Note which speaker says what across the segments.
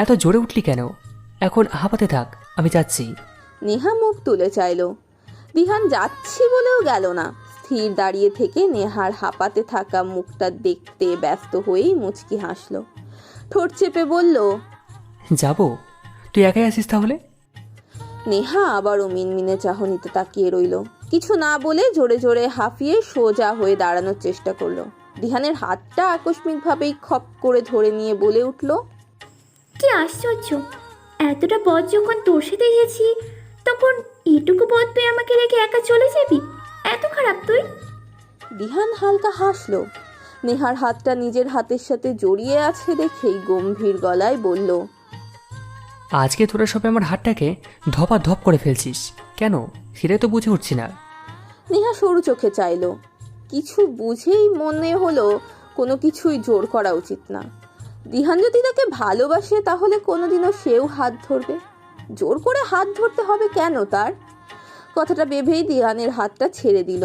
Speaker 1: এত জোরে উঠলি কেন? এখন হাঁপাতে থাক, আমি যাচ্ছি।
Speaker 2: নেহা মুখ তুলে চাইল। দিহান যাচ্ছি বলেও গেল না। স্থির দাঁড়িয়ে থেকে নেহার হাঁপাতে থাকা মুখটা দেখতে ব্যস্ত হয়েই মুচকি হাসল। ঠোঁট চেপে বলল,
Speaker 1: যাব? তুই একাই আসিস তাহলে?
Speaker 2: নেহা আবারও মিনমিনে চাহনিতে তাকিয়ে রইল। কিছু না বলে জোরে জোরে হাঁফিয়ে সোজা হয়ে দাঁড়ানোর চেষ্টা করলো। দিহানের হাতটা আকস্মিকভাবেই খপ করে ধরে নিয়ে বলে উঠল,
Speaker 3: কি আশ্চর্য, এতটা পথ যখন তোর সাথে এসেছি তখন এটুকু পথ তুই আমাকে রেখে একা চলে যাবি? এত খারাপ তুই?
Speaker 2: দিহান হালকা হাসল। নেহার হাতটা নিজের হাতের সাথে জড়িয়ে আছে দেখেই গম্ভীর গলায় বলল,
Speaker 1: আজকে তোরা সবে আমার হাতটাকে ধপাধপ করে ফেলছিস কেন, সেটাই তো বুঝে উঠছি না।
Speaker 2: নেহা সরু চোখে চাইল। কিছু বুঝেই মনে হলো কোনো কিছুই জোর করা উচিত না। দিহান যদি তাকে ভালোবাসে তাহলে কোনোদিনও সেও হাত ধরবে। জোর করে হাত ধরতে হবে কেন তার? কথাটা ভেবেই দিহানের হাতটা ছেড়ে দিল।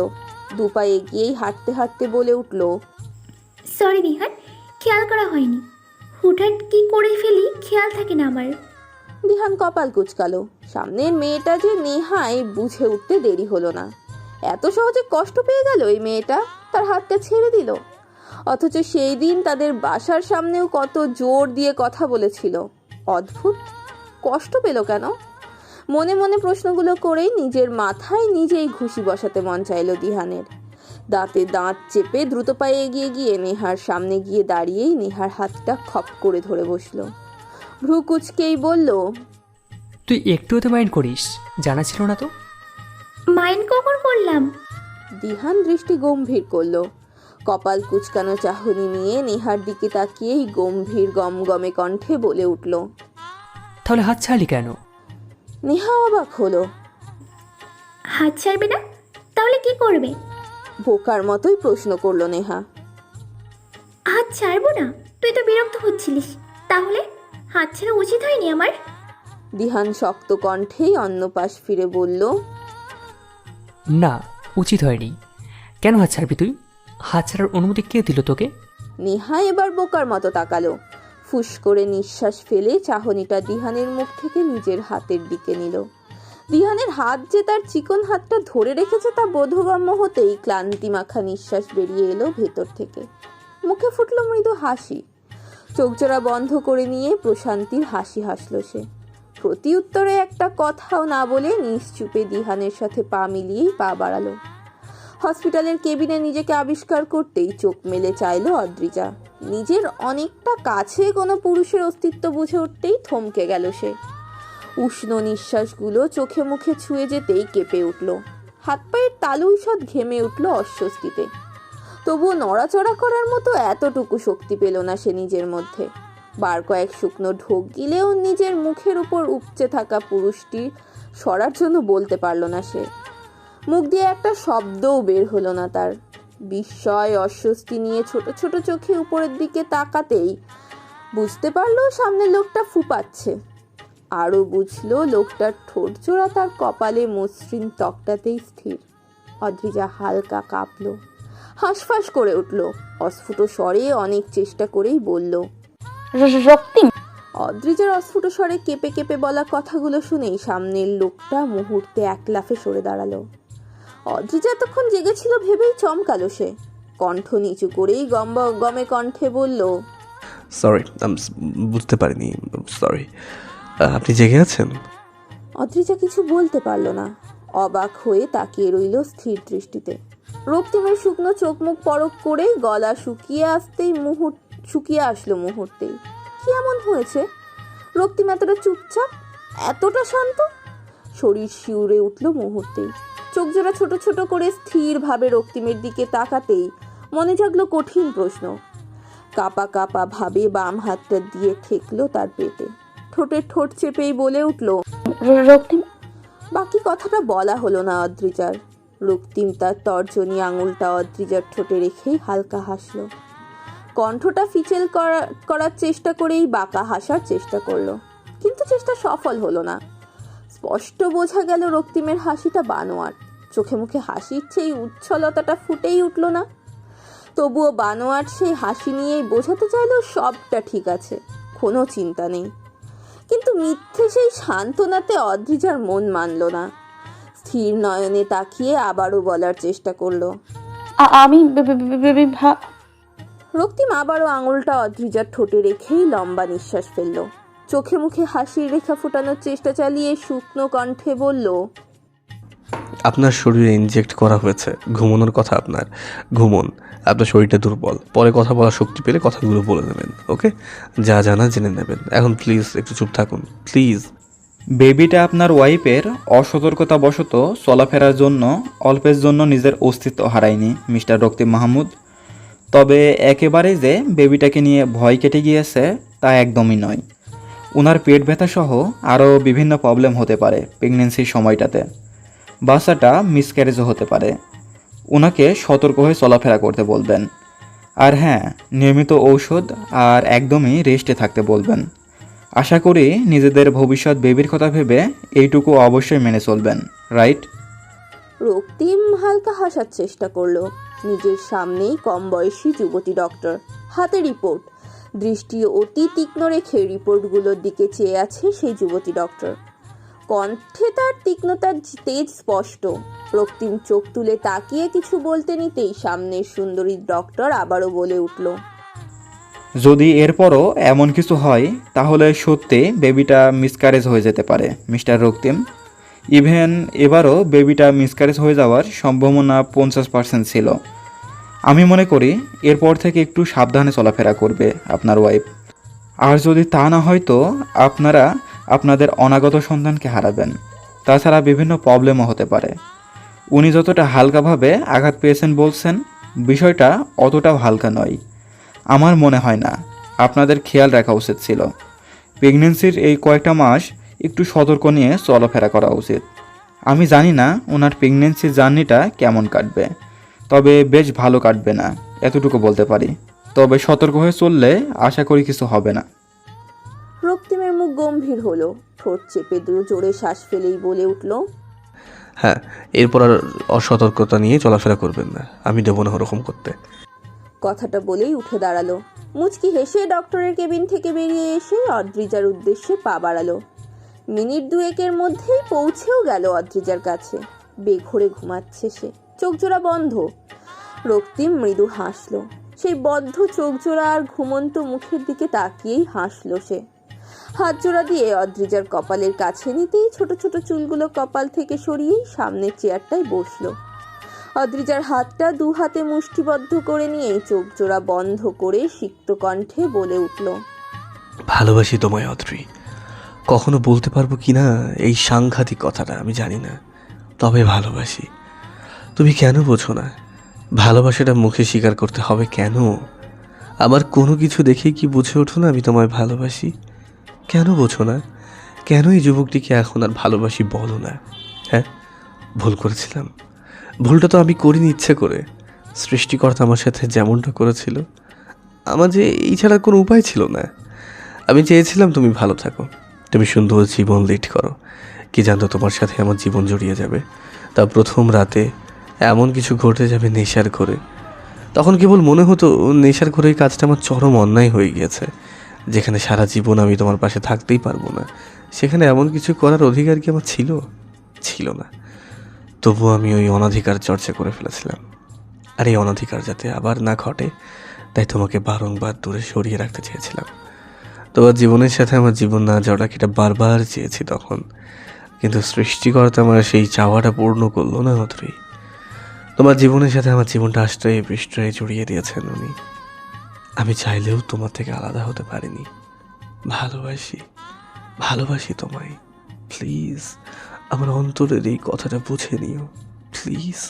Speaker 2: দুপা এগিয়েই হাঁটতে হাঁটতে বলে উঠল,
Speaker 3: সরি দিহান, খেয়াল করা হয়নি। হুটহাট কি করে ফেলি খেয়াল থাকে না আমার।
Speaker 2: দিহান কপাল কুঁচকালো। সামনের মেয়েটা যে নেহাই বুঝে উঠতে দেরি হলো না। এত সহজে কষ্ট পেয়ে গেল এই মেয়েটা, তার হাতটা ছেড়ে দিল। অথচ সেই দিন তাদের বাসার সামনেও কত জোর দিয়ে কথা বলেছিল। অদ্ভুত, কষ্ট পেল কেন? মনে মনে প্রশ্নগুলো করেই নিজের মাথায় নিজেই ঘুষি বসাতে মন চাইল দিহানের। দাঁতে দাঁত চেপে দ্রুত পায়ে এগিয়ে গিয়ে নেহার সামনে গিয়ে দাঁড়িয়েই নেহার হাতটা খপ করে ধরে বসলো। ভ্রু কুচকেই বলল,
Speaker 1: তুই একটুও তো মাইন্ড করিস, জানা ছিল না তো?
Speaker 3: মাইন্ড কখন করলাম?
Speaker 2: দিহান দৃষ্টি গম্ভীর করলো। কপাল কুচকানো চাহনি নিয়ে নেহার দিকে তাকিয়েই গম্ভীর গমগমে কণ্ঠে বলে উঠল।
Speaker 1: তাহলে হাত ছাড়লি কেন?
Speaker 2: নেহা অবাক হলো।
Speaker 3: হাত ছাড়বে না? তাহলে কি করবে?
Speaker 2: বোকার মতোই প্রশ্ন করলো নেহা।
Speaker 3: হাত ছাড়বো না? তুই তো বিরক্ত হচ্ছিলিস। তাহলে হাত ছাড়া উচিত হয়নি আমার?
Speaker 2: দিহান শক্ত কণ্ঠেই অন্য পাশ ফিরে বলল,
Speaker 1: না, উচিত হয়নি। কেন হাত ছাড়বি তুই? হাত ছাড়ার অনুমতি কে দিল তোকে?
Speaker 2: নেহা এবার বোকার মতো তাকালো। ফুস করে নিঃশ্বাস ফেলে চাহনিটা দিহানের মুখ থেকে নিজের হাতের দিকে নিল। দিহানের হাত যে তার চিকন হাতটা ধরে রেখেছে তা বোধগম্য হতেই ক্লান্তি মাখা নিঃশ্বাস বেরিয়ে এলো ভেতর থেকে। মুখে ফুটল মৃদু হাসি। চোখজোড়া বন্ধ করে নিয়ে প্রশান্তির হাসি হাসল সে। প্রতি উত্তরে একটা কথাও না বলে নিশ্চুপে দিহানের সাথে পা মিলিয়েই পা বাড়ালো। হসপিটালের কেবিনে নিজেকে আবিষ্কার করতেই চোখ মেলে চাইল অদ্রিজা। নিজের অনেকটা কাছে কোনো পুরুষের অস্তিত্ব বুঝে উঠতেই থমকে গেল সে। উষ্ণ নিঃশ্বাসগুলো চোখে মুখে ছুঁয়ে যেতেই কেঁপে উঠল। হাত পায়ের তালু ঈষৎ ঘেমে উঠল অস্বস্তিতে। তবুও নড়াচড়া করার মতো এতটুকু শক্তি পেল না সে নিজের মধ্যে। বার কয়েক শুকনো ঢোক গিলেও নিজের মুখের উপর উপচে থাকা পুরুষটি সরার জন্য বলতে পারল না সে। মুখ দিয়ে একটা শব্দও বের হলো না তার। বিস্ময় অস্বস্তি নিয়ে ছোট ছোট চোখে উপরের দিকে তাকাতেই বুঝতে পারলো সামনের লোকটা ফুপাচ্ছে। আরও বুঝলো লোকটার ঠোঁট জোড়া তার কপালে মসৃণ ত্বকটাতেই স্থির। অদ্রিজা হালকা কাঁপলো, হাঁসফাঁস করে উঠল। অস্ফুট স্বরে অনেক চেষ্টা করেই বলল,
Speaker 4: রক্তিম।
Speaker 2: অদ্রিজার অস্ফুট স্বরে কেঁপে কেঁপে বলা কথাগুলো শুনেই সামনের লোকটা মুহূর্তে এক লাফে সরে দাঁড়ালো। অদ্রিজা এতক্ষণ জেগেছিল ভেবেই চমকালো সে। কণ্ঠ নিচু করেই গমে কণ্ঠে বলল,
Speaker 5: সরি, বুঝতে পারিনি, সরি। আপনি জেগে আছেন?
Speaker 2: অদ্রিজা কিছু বলতে পারল না। অবাক হয়ে তাকিয়ে রইল স্থির দৃষ্টিতে। রক্তিমের শুকনো চোখ মুখ পরক করে গলা শুকিয়ে আসলো মুহূর্তেই। কি এমন হয়েছে? রক্তিম এতটা চুপচাপ, এতটা শান্ত? শরীর শিউরে উঠল মুহূর্তেই। চোখ জোড়া ছোট ছোট করে স্থির ভাবে রক্তিমের দিকে তাকাতেই মনে জাগলো কঠিন প্রশ্ন। কাপা কাপা ভাবে বাম হাতটা দিয়ে ঠেকলো তার পেটে। ঠোঁটের ঠোঁট চেপেই বলে উঠল,
Speaker 4: রক্তিম।
Speaker 2: বাকি কথাটা বলা হলো না অদ্রিজার। রক্তিম তার তর্জনী আঙুলটা অদ্রিজার ঠোঁটে রেখেই হালকা হাসলো। কণ্ঠটা ফিচেল করার চেষ্টা করেই বাঁকা হাসার চেষ্টা করলো, কিন্তু চেষ্টা সফল হলো না। স্পষ্ট বোঝা গেল রক্তিমের হাসিটা বানোয়াট। চোখে মুখে হাসির চেয়ে উচ্ছলতাটা ফুটেই উঠল না। তবুও বানোয়াট সেই হাসি নিয়েই বোঝাতে চাইলেও সবটা ঠিক আছে, কোনো চিন্তা নেই। কিন্তু মিথ্যে সেই সান্ত্বনাতে অদ্রিজার মন মানল না। স্থির নয়নে তাকিয়ে আবারও বলার চেষ্টা করলো।
Speaker 4: আমি
Speaker 2: রক্তিম আবারও আঙুলটা অদ্রিজার ঠোঁটে রেখেই লম্বা নিঃশ্বাস ফেলল। চোখে মুখে হাসির রেখা ফোটানোর চেষ্টা চালিয়ে শুকনো কণ্ঠে বলল,
Speaker 5: আপনার শরীরে ইনজেক্ট করা হয়েছে, ঘুমানোর কথা আপনার, ঘুমন। আপনার শরীরটা দুর্বল, পরে কথা বলার শক্তি পেলে কথাগুলো বলে নেবেন, ওকে? যা জানা জেনে নেবেন। এখন প্লিজ একটু চুপ থাকুন, প্লিজ।
Speaker 6: বেবিটা আপনার ওয়াইফের অসতর্কতাবশত চলাফেরার জন্য অল্পের জন্য নিজের অস্তিত্ব হারায়নি মিস্টার রক্তিম মাহমুদ। তবে একেবারে যে বেবিটাকে নিয়ে ভয় কেটে গিয়েছে তা একদমই নয়। ওনার পেট ব্যথা সহ আরও বিভিন্ন প্রবলেম হতে পারে প্রেগনেন্সির সময়টাতে। বাচ্চাটা মিসক্যারেজও হতে পারে। ওনাকে সতর্ক হয়ে চলাফেরা করতে বলবেন। আর হ্যাঁ, নিয়মিত ঔষধ আর একদমই রেস্টে থাকতে বলবেন। আশা করি নিজেদের ভবিষ্যৎ বেবির কথা ভেবে এইটুকু অবশ্যই মেনে চলবেন, রাইট?
Speaker 2: রক্তিম হালকা হাসার চেষ্টা করলো। নিজের সামনেই কম বয়সী যুবতী ডক্টর, হাতে রিপোর্ট, দৃষ্টি অতি তীক্ষ্ণ রেখে রিপোর্টগুলোর দিকে চেয়ে আছে সেই যুবতী ডক্টর। কণ্ঠে তার তীক্ষ্ণতার তেজ স্পষ্ট। রক্তিম চোখ তুলে তাকিয়ে কিছু বলতে নিতেই সামনের সুন্দরী ডক্টর আবারও বলে উঠল,
Speaker 6: যদি এরপরও এমন কিছু হয় তাহলে সত্যি বেবিটা মিসক্যারেজ হয়ে যেতে পারে মিস্টার রক্তিম। ইভেন এবারও বেবিটা মিসক্যারেজ হয়ে যাওয়ার সম্ভাবনা 50% ছিল। আমি মনে করি এরপর থেকে একটু সাবধানে চলাফেরা করবে আপনার ওয়াইফ। আর যদি তা না হয় তো আপনারা আপনাদের অনাগত সন্তানকে হারাবেন। তাছাড়া বিভিন্ন প্রবলেমও হতে পারে। উনি যতটা হালকাভাবে আঘাত পেয়েছেন বলছেন, বিষয়টা অতটাও হালকা নয়। আমার মনে হয় না, আপনাদের খেয়াল রাখা উচিত ছিল। প্রেগনেন্সির এই কয়েকটা মাস একটু সতর্ক নিয়ে চলাফেরা করা উচিত। আমি জানি না ওনার প্রেগনেন্সির জার্নিটা কেমন কাটবে, তবে বেশ ভালো কাটবে না, এতটুকু বলতে পারি। তবে সতর্ক হয়ে চললে আশা করি কিছু হবে না।
Speaker 2: রক্তিমের মুখ গম্ভীর হলো। ঠোঁট চেপে জোরে শ্বাস ফেলেই বলে উঠল,
Speaker 5: হ্যাঁ, এরপর আর অসতর্কতা নিয়ে চলাফেরা করবেন না, আমি দেবো না ওরকম করতে।
Speaker 2: কথাটা বলেই উঠে দাঁড়ালো। মুচকি হেসে ডক্টরের কেবিন থেকে বেরিয়ে এসে অদ্রিজার উদ্দেশ্যে পা বাড়ালো। মিনিট দুয়েকের মধ্যেই পৌঁছেও গেল অদ্রিজার কাছে। বেঘোরে ঘুমাচ্ছে সে, চোখ জোড়া বন্ধ। রক্তিম মৃদু হাসলো। সেই বদ্ধ চোখ জোড়া আর ঘুমন্ত মুখের দিকে তাকিয়েই হাসলো সে। হাত জোড়া দিয়ে অদ্রিজার কপালের কাছে নিতেই ছোট ছোট চুলগুলো কপাল থেকে সরিয়েই সামনের চেয়ারটায় বসলো। অদ্রিজার হাতটা দু হাতে মুষ্টিবদ্ধ করে নিয়ে চোখ জোড়া বন্ধ করে সিক্ত কণ্ঠে বলে উঠল,
Speaker 5: ভালোবাসি তোমায় অদ্রি। কখনো বলতে পারবো কি না এই সাংঘাতিক কথাটা আমি জানি না, তবে ভালোবাসি। তুমি কেন বোঝো না? ভালোবাসাটা মুখে স্বীকার করতে হবে কেন? আমার কোনো কিছু দেখে কি বুঝে ওঠো না আমি তোমায় ভালোবাসি? কেন বোঝো না? কেন এই যুবকটিকে এখন আর ভালোবাসি বলো না? হ্যাঁ, ভুল করেছিলাম। ভুলটা তো আমি করিনি ইচ্ছে করে। সৃষ্টিকর্তা আমার সাথে যেমনটা করেছিল, আমার যে এই ছাড়া কোনো উপায় ছিল না। আমি চেয়েছিলাম তুমি ভালো থাকো, তুমি সুন্দর জীবন লিড করো। কি জানতো তোমার সাথে আমার জীবন জড়িয়ে যাবে? তা প্রথম রাতে এমন কিছু ঘটে যাবে নেশার ঘরে। তখন কেবল মনে হতো নেশার ঘরে এই কাজটা আমার চরম অন্যায় হয়ে গিয়েছে। যেখানে সারা জীবন আমি তোমার পাশে থাকতেই পারবো না, সেখানে এমন কিছু করার অধিকার কি আমার ছিল? ছিল না। তবুও আমি ওই অনাধিকার চর্চা করে ফেলেছিলাম। আর এই অনাধিকার যাতে আবার না ঘটে তাই তোমাকে বারংবার দূরে সরিয়ে রাখতে চেয়েছিলাম। তোমার জীবনের সাথে আমার জীবন না জড়াক এটা বারবার চেয়েছি তখন, কিন্তু সৃষ্টিকর্তা আমার সেই চাওয়াটা পূর্ণ করলো না অদ্রি। তোমার জীবনের সাথে আমার জীবনটা আশ্রয়ে পৃষ্ঠয়ে জড়িয়ে দিয়েছেন উনি। আমি চাইলেও তোমার থেকে আলাদা হতে পারিনি। ভালোবাসি, ভালোবাসি তোমায়। প্লিজ আমার অন্তরের এই কথাটা বুঝে নিও, প্লিজ।